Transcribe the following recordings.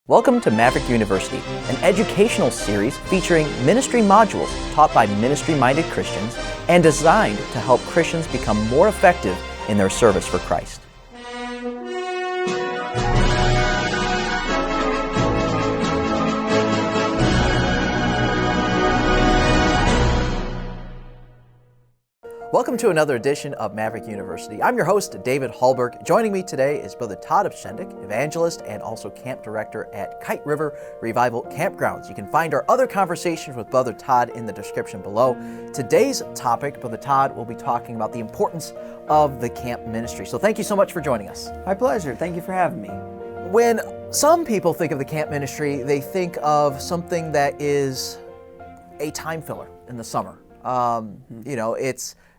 Welcome to Maverick University, an educational series featuring ministry modules taught by ministry-minded Christians and designed to help Christians become more effective in their service for Christ. Welcome to another edition of Maverick University. I'm your host, David Hallberg. Joining me today is Brother Todd Oprzedek, evangelist and also camp director at Kyte River Revival Campgrounds. You can find our other conversations with Brother Todd in the description below. Today's topic, Brother Todd will be talking about the importance of the camp ministry. So thank you so much for joining us. My pleasure. Thank you for having me. When some people think of the camp ministry, they think of something that is a time filler in the summer.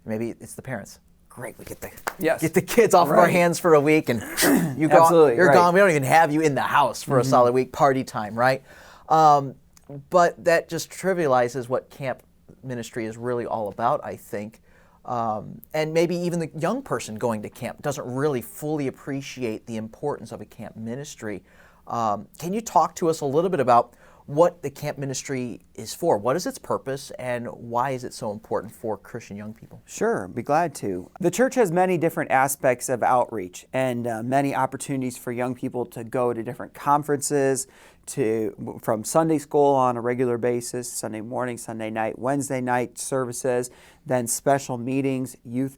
Maybe it's the parents. Great, we get the kids off of our hands for a week, and you're gone. We don't even have you in the house for a solid week, party time, right? But that just trivializes what camp ministry is really all about, I think. And maybe even the young person going to camp doesn't really fully appreciate the importance of a camp ministry. Can you talk to us a little bit about what the camp ministry is for? What is its purpose, and why is it so important for Christian young people? Sure, be glad to. The church has many different aspects of outreach and many opportunities for young people to go to different conferences, from Sunday school on a regular basis, Sunday morning, Sunday night, Wednesday night services, then special meetings, youth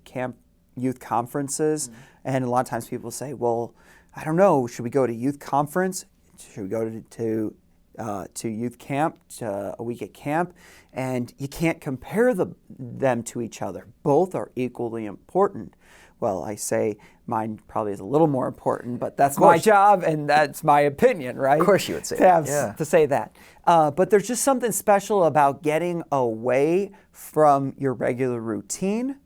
conferences. And a lot of times people say, well, I don't know, should we go to youth conference? Should we go to youth camp, to a week at camp? And you can't compare them to each other. Both are equally important. Well, I say mine probably is a little more important, but that's my job and that's my opinion, right? Of course you would say that. To say that. But there's just something special about getting away from your regular routine,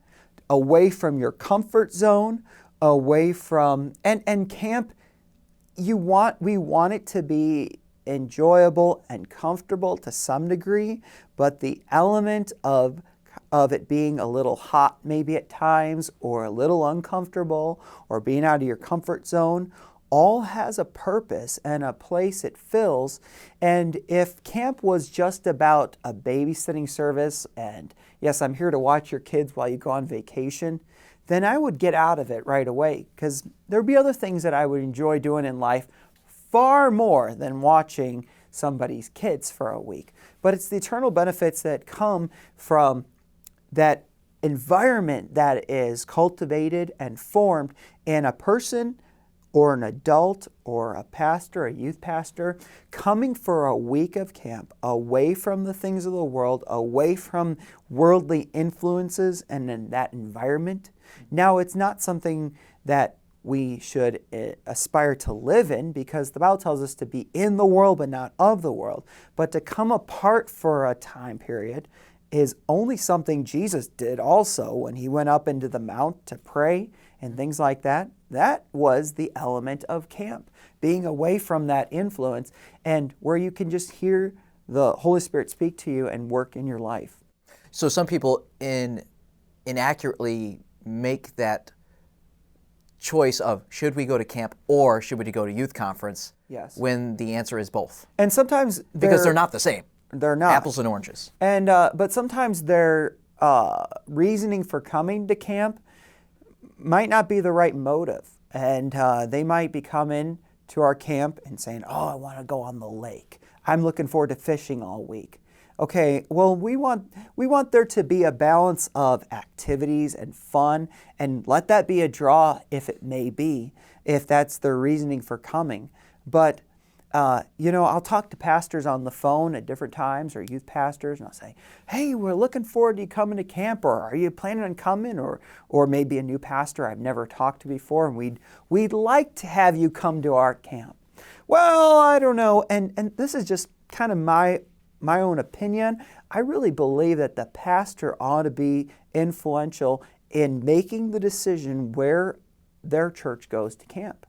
away from your comfort zone, away from, and camp, we want it to be enjoyable and comfortable to some degree, but the element of it being a little hot maybe at times, or a little uncomfortable, or being out of your comfort zone, all has a purpose and a place it fills. And if camp was just about a babysitting service, and yes, I'm here to watch your kids while you go on vacation, then I would get out of it right away, because there'd be other things that I would enjoy doing in life far more than watching somebody's kids for a week. But it's the eternal benefits that come from that environment that is cultivated and formed in a person or an adult or a pastor, a youth pastor, coming for a week of camp, away from the things of the world, away from worldly influences and in that environment. Now, it's not something that we should aspire to live in, because the Bible tells us to be in the world but not of the world. But to come apart for a time period is only something Jesus did also when he went up into the mount to pray and things like that. That was the element of camp, being away from that influence and where you can just hear the Holy Spirit speak to you and work in your life. So some people inaccurately make that choice of should we go to camp or should we go to youth conference? Yes. When the answer is both. And sometimes because they're not the same. They're not. Apples and oranges. And but sometimes their reasoning for coming to camp might not be the right motive. And they might be coming to our camp and saying, oh, I want to go on the lake. I'm looking forward to fishing all week. Okay, well, we want there to be a balance of activities and fun, and let that be a draw if it may be, if that's their reasoning for coming. But, I'll talk to pastors on the phone at different times, or youth pastors, and I'll say, hey, we're looking forward to you coming to camp, or are you planning on coming? Or maybe a new pastor I've never talked to before, and we'd like to have you come to our camp. Well, I don't know, and this is just kind of my own opinion. I really believe that the pastor ought to be influential in making the decision where their church goes to camp.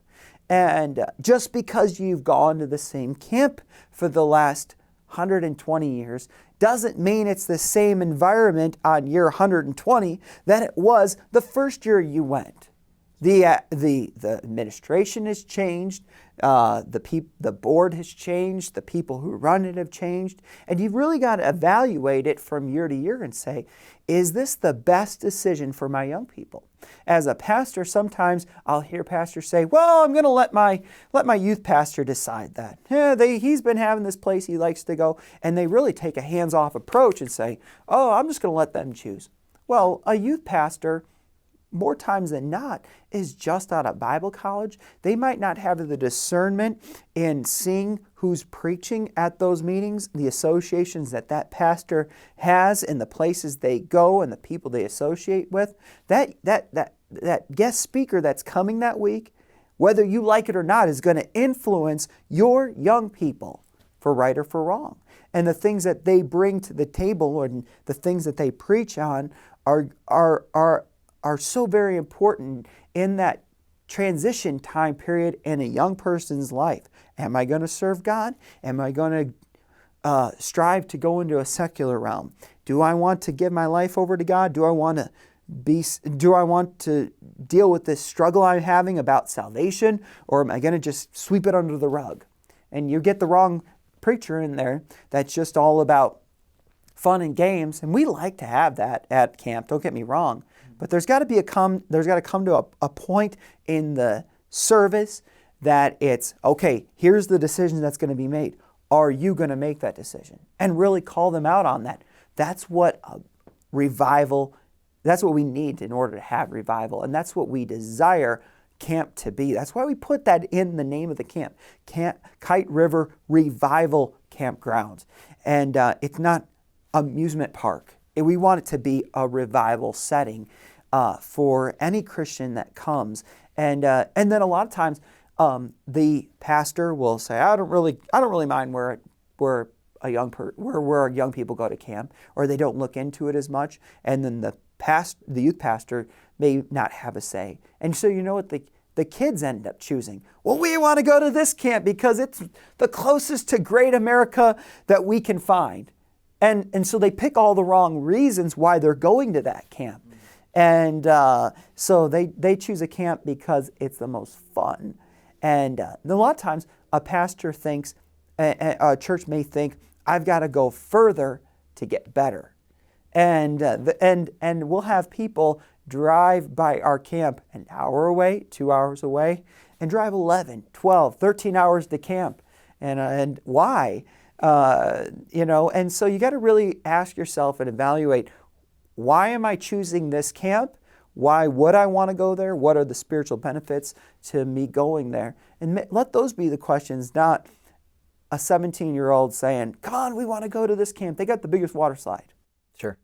And just because you've gone to the same camp for the last 120 years doesn't mean it's the same environment on year 120 that it was the first year you went. The administration has changed. The board has changed. The people who run it have changed. And you've really got to evaluate it from year to year and say, is this the best decision for my young people? As a pastor, sometimes I'll hear pastors say, well, I'm going to let my youth pastor decide that. He's been having this place he likes to go. And they really take a hands-off approach and say, oh, I'm just going to let them choose. Well, a youth pastor, more times than not, is just out of Bible college. They might not have the discernment in seeing who's preaching at those meetings, the associations that pastor has in the places they go and the people they associate with. That guest speaker that's coming that week, whether you like it or not, is going to influence your young people for right or for wrong. And the things that they bring to the table and the things that they preach on are so very important in that transition time period in a young person's life. Am I going to serve God? Am I going to strive to go into a secular realm? Do I want to give my life over to God? Do I want to deal with this struggle I'm having about salvation? Or am I going to just sweep it under the rug? And you get the wrong preacher in there that's just all about fun and games. And we like to have that at camp, don't get me wrong. But there's got to come to a point in the service that it's, okay, here's the decision that's going to be made. Are you going to make that decision? And really call them out on that. That's what revival, that's what we need in order to have revival. And that's what we desire camp to be. That's why we put that in the name of the camp. Kyte River Revival Campgrounds. And it's not amusement park. We want it to be a revival setting for any Christian that comes. And then a lot of times the pastor will say, I don't really mind where young people go to camp, or they don't look into it as much. And then the youth pastor may not have a say. And so you know what the kids end up choosing? Well, we want to go to this camp because it's the closest to great America that we can find. And so they pick all the wrong reasons why they're going to that camp. And so they choose a camp because it's the most fun. And a lot of times a pastor thinks, a church may think, I've got to go further to get better. And we'll have people drive by our camp an hour away, 2 hours away, and drive 11, 12, 13 hours to camp. And why? And so you got to really ask yourself and evaluate, why am I choosing this camp? Why would I want to go there? What are the spiritual benefits to me going there? And let those be the questions, not a 17-year-old saying, come on, we want to go to this camp. They got the biggest water slide. Sure.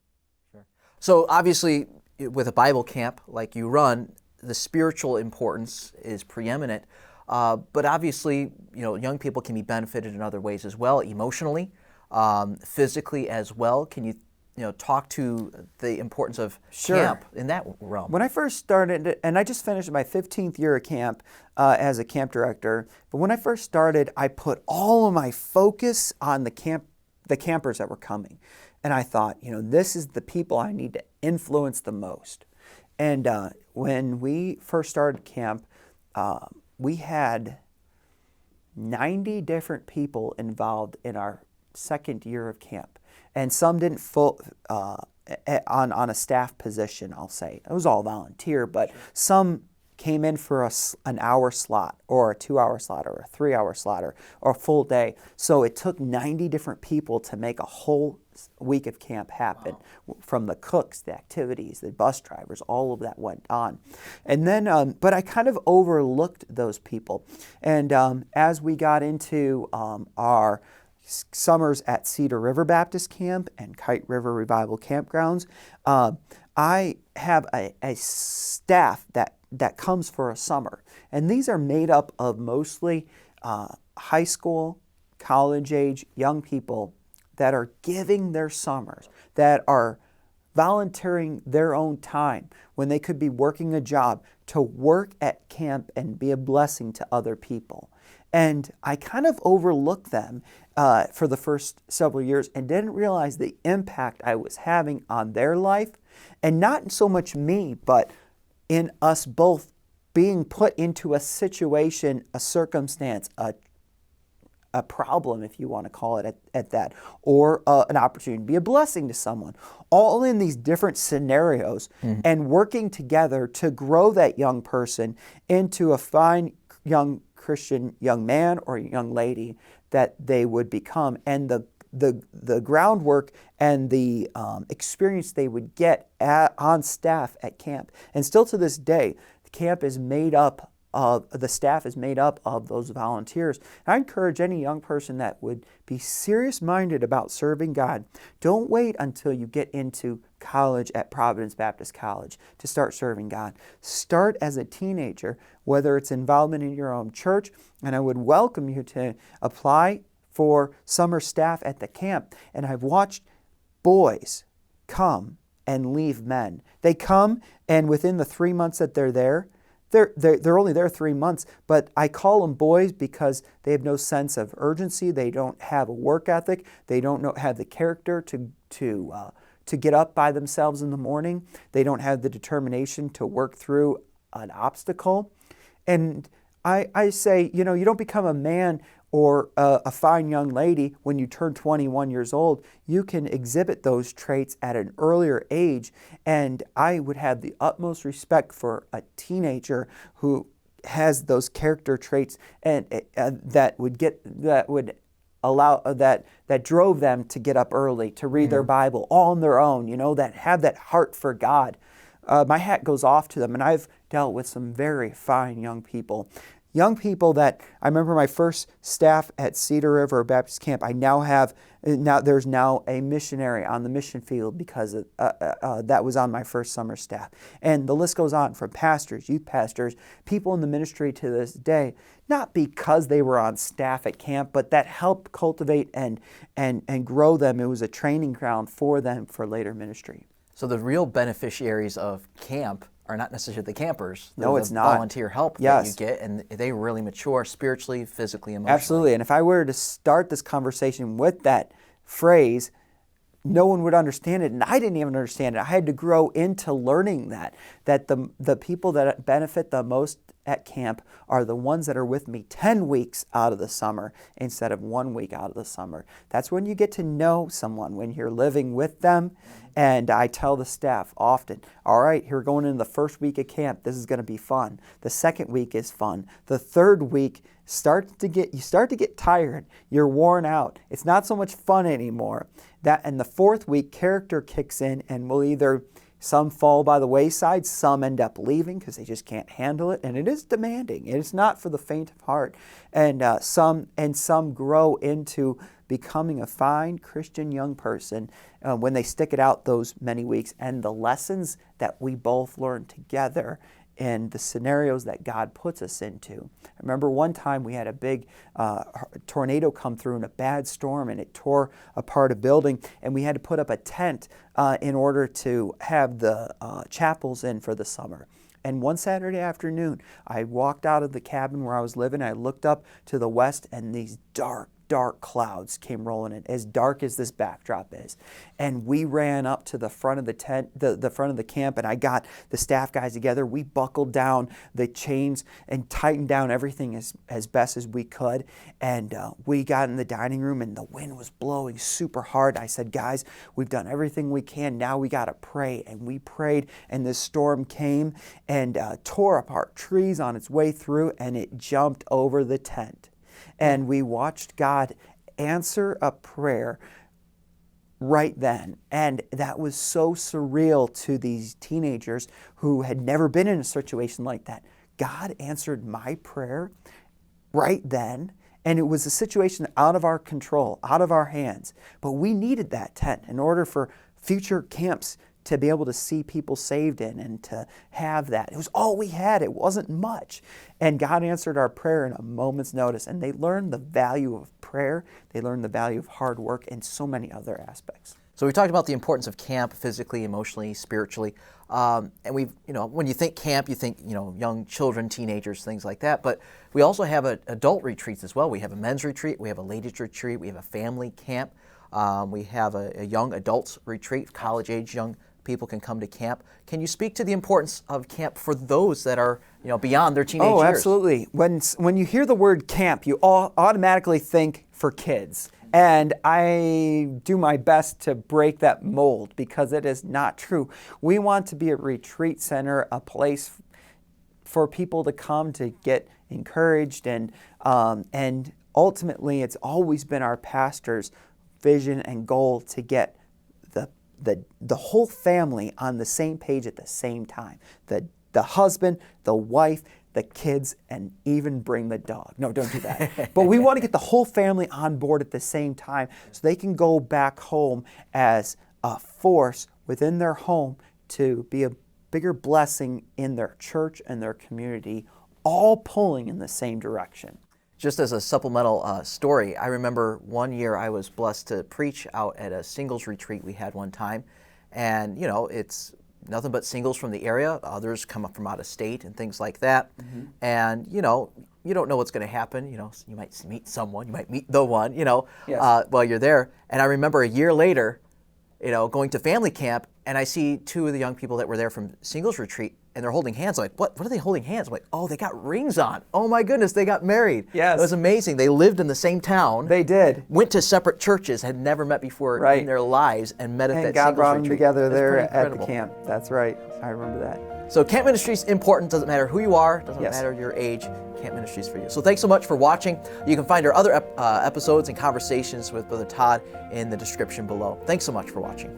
So obviously, with a Bible camp like you run, the spiritual importance is preeminent. But obviously, young people can be benefited in other ways as well, emotionally, physically as well. Can you, talk to the importance of camp in that realm? When I first started, and I just finished my 15th year of camp as a camp director, but when I first started, I put all of my focus on the campers that were coming. And I thought, this is the people I need to influence the most. And when we first started camp, we had 90 different people involved in our second year of camp. And some didn't on a staff position, I'll say. It was all volunteer, but some came in for an hour slot or a 2-hour slot or a 3-hour slot or a full day. So it took 90 different people to make a whole week of camp happen. Wow. From the cooks, the activities, the bus drivers, all of that went on. And then, but I kind of overlooked those people. And as we got into our summers at Cedar River Baptist Camp and Kyte River Revival Campgrounds, I have a staff that comes for a summer. And these are made up of mostly high school, college age young people that are giving their summers, that are volunteering their own time when they could be working a job to work at camp and be a blessing to other people. And I kind of overlooked them for the first several years and didn't realize the impact I was having on their life, and not so much me, but in us both being put into a situation, a circumstance, a problem, if you want to call it at that, or an opportunity to be a blessing to someone, all in these different scenarios, and working together to grow that young person into a fine young Christian young man or young lady that they would become, and the groundwork and the experience they would get on staff at camp. And still to this day, the camp is made up of, the staff is made up of those volunteers. And I encourage any young person that would be serious-minded about serving God, don't wait until you get into college at Providence Baptist College to start serving God. Start as a teenager, whether it's involvement in your own church, and I would welcome you to apply for summer staff at the camp. And I've watched boys come and leave men. They come, and within the 3 months that they're there, they're only there 3 months, but I call them boys because they have no sense of urgency. They don't have a work ethic. They don't have the character to get up by themselves in the morning. They don't have the determination to work through an obstacle. And I say, you don't become a man or a fine young lady when you turn 21 years old. You can exhibit those traits at an earlier age, and I would have the utmost respect for a teenager who has those character traits and that drove them to get up early, to read their Bible all on their own, that have that heart for God. My hat goes off to them, and I've dealt with some very fine young people. Young people that, I remember my first staff at Cedar River Baptist Camp, there's now a missionary on the mission field because that was on my first summer staff. And the list goes on, from pastors, youth pastors, people in the ministry to this day, not because they were on staff at camp, but that helped cultivate and grow them. It was a training ground for them for later ministry. So the real beneficiaries of camp are not necessarily the campers. No, it's not. Volunteer help that you get, and they really mature spiritually, physically, emotionally. Absolutely. And if I were to start this conversation with that phrase, no one would understand it, and I didn't even understand it. I had to grow into learning that the people that benefit the most at camp are the ones that are with me 10 weeks out of the summer instead of 1 week out of the summer. That's when you get to know someone, when you're living with them. And I tell the staff often, all right, here we're going into the first week of camp. This is going to be fun. The second week is fun. The third week, you start to get tired. You're worn out. It's not so much fun anymore. And the fourth week, character kicks in, and will either some fall by the wayside, some end up leaving because they just can't handle it, and it is demanding. It is not for the faint of heart. And some grow into becoming a fine Christian young person when they stick it out those many weeks. And the lessons that we both learn together and the scenarios that God puts us into. I remember one time we had a big tornado come through in a bad storm, and it tore apart a building, and we had to put up a tent in order to have the chapels in for the summer. And one Saturday afternoon, I walked out of the cabin where I was living. I looked up to the west, and these dark clouds came rolling in, as dark as this backdrop is. And we ran up to the front of the tent, the front of the camp, and I got the staff guys together. We buckled down the chains and tightened down everything as best as we could. And we got in the dining room, and the wind was blowing super hard. I said, guys, we've done everything we can. Now we got to pray. And we prayed, and this storm came and tore apart trees on its way through, and it jumped over the tent. And we watched God answer a prayer right then. And that was so surreal to these teenagers who had never been in a situation like that. God answered my prayer right then. And it was a situation out of our control, out of our hands. But we needed that tent in order for future camps to be able to see people saved in and to have that. It was all we had. It wasn't much. And God answered our prayer in a moment's notice. And they learned the value of prayer. They learned the value of hard work and so many other aspects. So we talked about the importance of camp physically, emotionally, spiritually. And we've, when you think camp, you think, young children, teenagers, things like that. But we also have adult retreats as well. We have a men's retreat. We have a ladies' retreat. We have a family camp. We have a young adults retreat, college-age young people can come to camp. Can you speak to the importance of camp for those that are beyond their teenage years? Oh, absolutely. When you hear the word camp, you automatically think for kids. And I do my best to break that mold because it is not true. We want to be a retreat center, a place for people to come to get encouraged, and ultimately it's always been our pastor's vision and goal to get the whole family on the same page at the same time. The husband, the wife, the kids, and even bring the dog. No, don't do that. But we want to get the whole family on board at the same time so they can go back home as a force within their home to be a bigger blessing in their church and their community, all pulling in the same direction. Just as a supplemental story, I remember one year I was blessed to preach out at a singles retreat we had one time. And, it's nothing but singles from the area. Others come up from out of state and things like that. Mm-hmm. And, you don't know what's going to happen. You might meet someone, you might meet the one, yes. While you're there. And I remember a year later, going to family camp, and I see two of the young people that were there from singles retreat, and they're holding hands. I'm like, what are they holding hands? I'm like, oh, they got rings on. Oh my goodness, they got married. Yes. It was amazing. They lived in the same town. They did. Went to separate churches, had never met before in their lives, and met at that singles retreat. And God brought them together there at the camp. That's right. I remember that. So camp ministry is important. Doesn't matter who you are. Doesn't matter your age. Camp ministry is for you. So thanks so much for watching. You can find our other episodes and conversations with Brother Todd in the description below. Thanks so much for watching.